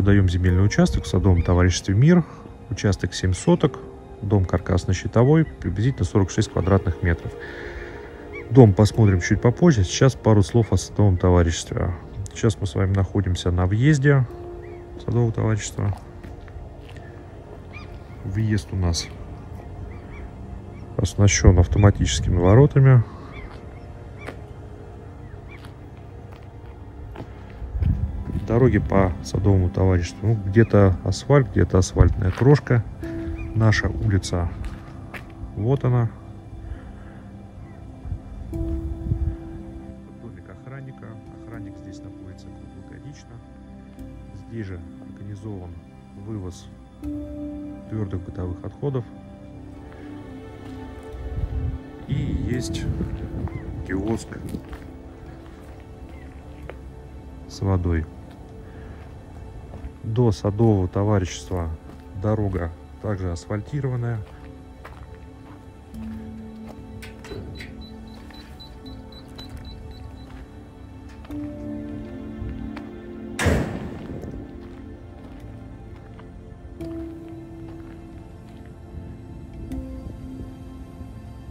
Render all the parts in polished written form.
продаем земельный участок в садовом товариществе «Мир». Участок 7 соток, дом каркасно-щитовой, приблизительно 46 квадратных метров. Дом посмотрим чуть попозже. Сейчас пару слов о садовом товариществе. Сейчас мы с вами находимся на въезде садового товарищества. Въезд у нас оснащен автоматическими воротами. Дороги по садовому товариществу. Ну, где-то асфальт, где-то асфальтная крошка. Наша улица. Вот она. Домик охранника. Охранник здесь находится круглогодично. Здесь же организован вывоз твердых бытовых отходов. И есть киоск с водой. До садового товарищества дорога также асфальтированная.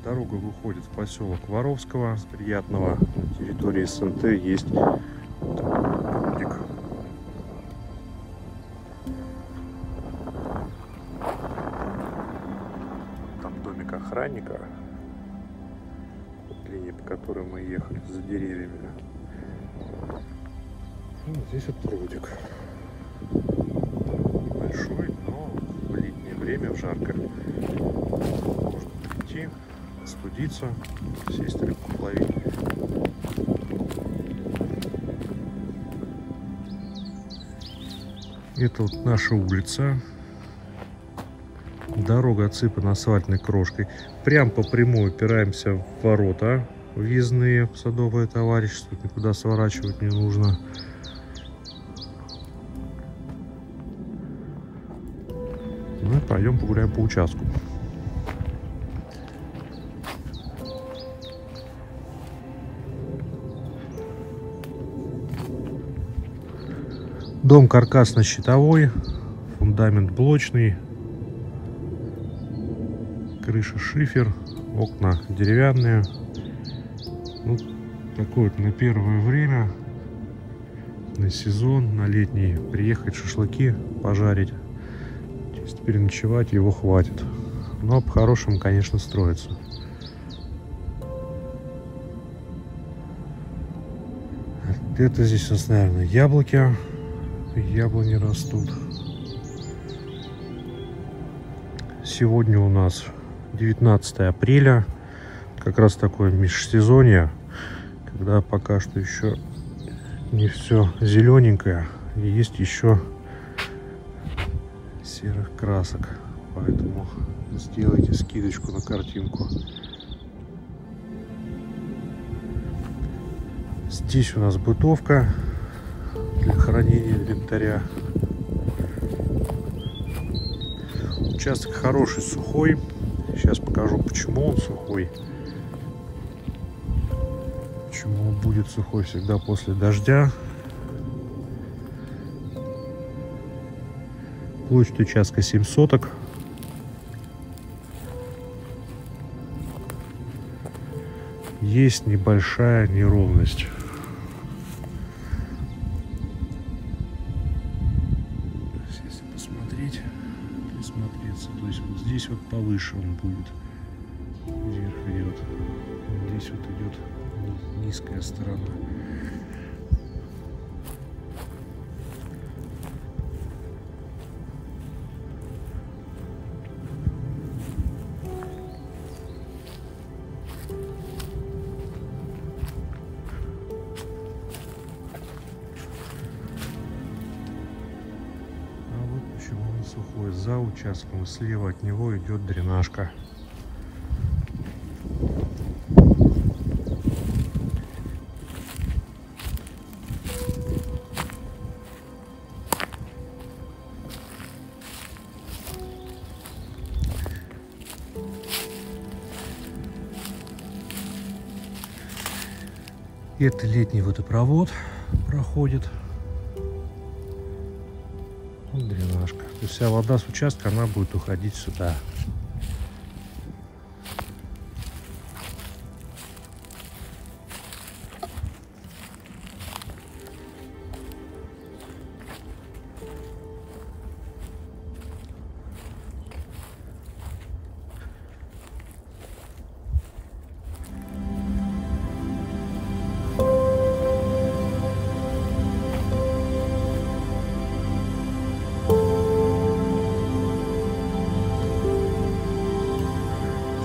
Дорога выходит в поселок Воровского. С Приятного на территории СНТ есть прудик. Там домик охранника. Вот линия, по которой мы ехали, за деревьями. Ну, здесь вот прудик. Небольшой, но в летнее время, в жарко, можно прийти, студиться, сесть рыбку ловить. Это вот наша улица. Дорога отсыпана асфальтной крошкой. Прям по прямой упираемся в ворота въездные в садовое товарищество. Никуда сворачивать не нужно. Ну и пойдем погуляем по участку. Дом каркасно-щитовой, фундамент блочный, крыша шифер, окна деревянные. Ну, такое вот на первое время, на сезон, на летний, приехать шашлыки пожарить. Чисто переночевать его хватит. Но по-хорошему, конечно, строится. Это здесь у нас, наверное, яблоки. Яблони растут. Сегодня у нас 19 апреля. Как раз такое межсезонье, когда пока что еще не все зелененькое. И есть еще серых красок. Поэтому сделайте скидочку на картинку. Здесь у нас бытовка для хранения инвентаря. Участок хороший, сухой. Сейчас покажу, почему он сухой. Почему он будет сухой всегда после дождя. Площадь участка 7 соток. Есть небольшая неровность. Присмотреться, то есть вот здесь вот повыше он будет, вверх идет, здесь вот идет низкая сторона. Сухой. За участком слева от него идет дренажка. Это летний водопровод проходит. что вся вода с участка, она будет уходить сюда.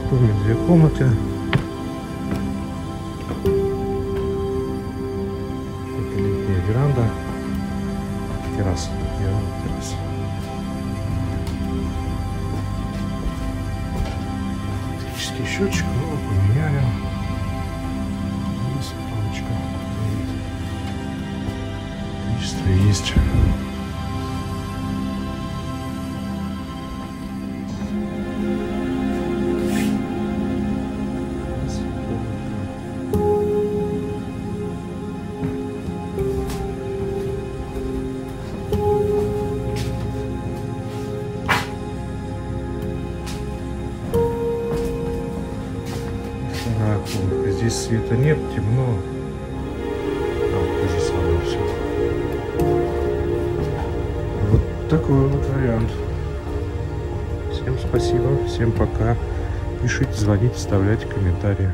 В доме 2 комнаты. Это летняя веранда. Терраса. Терраса. Электрический счетчик. Ну, поменяли. Есть лампочка. Электричество есть. Здесь света нет, темно. Там то же самое все. Вот такой вот вариант. Всем спасибо, всем пока. Пишите, звоните, оставляйте комментарии.